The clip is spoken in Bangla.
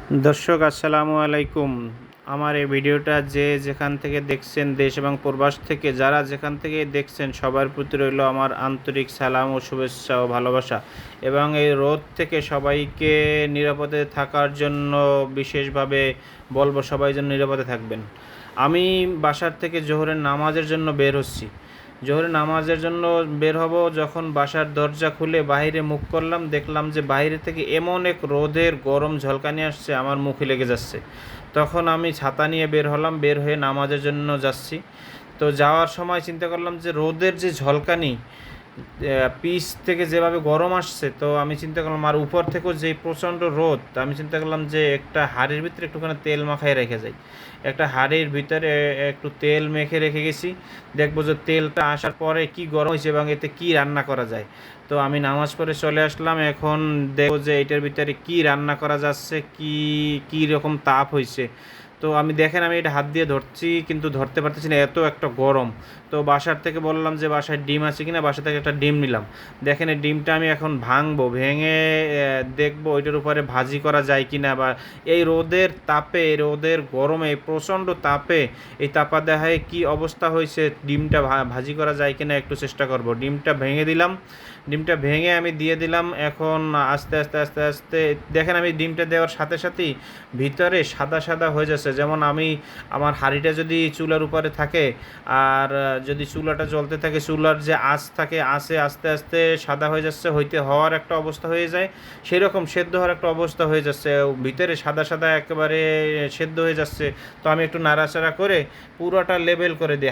দর্শক আসসালামু আলাইকুম। আমার এই ভিডিওটা যে যেখান থেকে দেখছেন, দেশ এবং প্রবাস থেকে যারা যেখান থেকে দেখছেন, সবার প্রতি রইল আমার আন্তরিক সালাম ও শুভেচ্ছা ও ভালোবাসা। এবং এই রোদ থেকে সবাইকে নিরাপদে থাকার জন্য বিশেষভাবে বলবো, সবাই যেন নিরাপদে থাকবেন। আমি বাসার থেকে জোহরের নামাজের জন্য বের হচ্ছি। জোহরের নামাজের জন্য বের হব, যখন বাসার দরজা খুলে বাইরে মুখ করলাম, দেখলাম যে বাইরে থেকে এমন এক রোদের গরম ঝলকানি আসছে, আমার মুখে লেগে যাচ্ছে। তখন আমি ছাতা নিয়ে বের হলাম, বের হয়ে নামাজের জন্য যাচ্ছি। তো যাওয়ার সময় চিন্তা করলাম যে রোদের যে ঝলকানি পিচ থেকে যেভাবে গরম আসছে, তো আমি চিন্তা করলাম আর উপর থেকেও যে প্রচণ্ড রোদ, আমি চিন্তা করলাম যে একটা হাঁড়ির ভিতরে একটুখানি তেল মাখায় রেখে যাই। একটা হাঁড়ির ভিতরে একটু তেল মেখে রেখে গেছি, দেখবো যে তেলটা আসার পরে কি গরম হয়েছে এবং এতে কি রান্না করা যায়। তো আমি নামাজ পড়ে চলে আসলাম, এখন দেখবো যে এটার ভিতরে কি রান্না করা যাচ্ছে, কি কি রকম তাপ হয়েছে। তো আমি দেখেন, আমি এটা হাত দিয়ে ধরছি কিন্তু ধরতে পারতেছি না, এত একটা গরম। তো বাসার থেকে বললাম যে বাসায় ডিম আছে কিনা, বাসা থেকে একটা ডিম নিলাম। দেখেন এই ডিমটা আমি এখন ভাঙবো, ভেঙে দেখবো ওইটার উপরে ভাজি করা যায় কিনা। বা এই রোদের তাপে, রোদের গরমে, প্রচণ্ড তাপে এই তাপাদেহায় কি অবস্থা হয়েছে, ডিমটা ভাজি করা যায় কিনা একটু চেষ্টা করব। ডিমটা ভেঙে দিলাম, ডিমটা ভেঙে আমি দিয়ে দিলাম। এখন আস্তে আস্তে আস্তে আস্তে দেখেন, আমি ডিমটা দেওয়ার সাথে সাথেই ভিতরে সাদা সাদা হয়ে যাচ্ছে। যেমন আমি, আমার হাঁড়িটা যদি চুলার উপরে থাকে আর যদি চুলাটা জ্বলতে থাকে, চুলার যে আঁচ থাকে, আঁচে আস্তে আস্তে সাদা হয়ে যাচ্ছে, হইতে হওয়ার একটা অবস্থা হয়ে যায়, সেই রকম সেদ্ধ হওয়ার একটা অবস্থা হয়ে যাচ্ছে, ভিতরে সাদা সাদা একেবারে সেদ্ধ হয়ে যাচ্ছে। তো আমি একটু নাড়াচাড়া করে পুরোটা লেবেল করে দিই।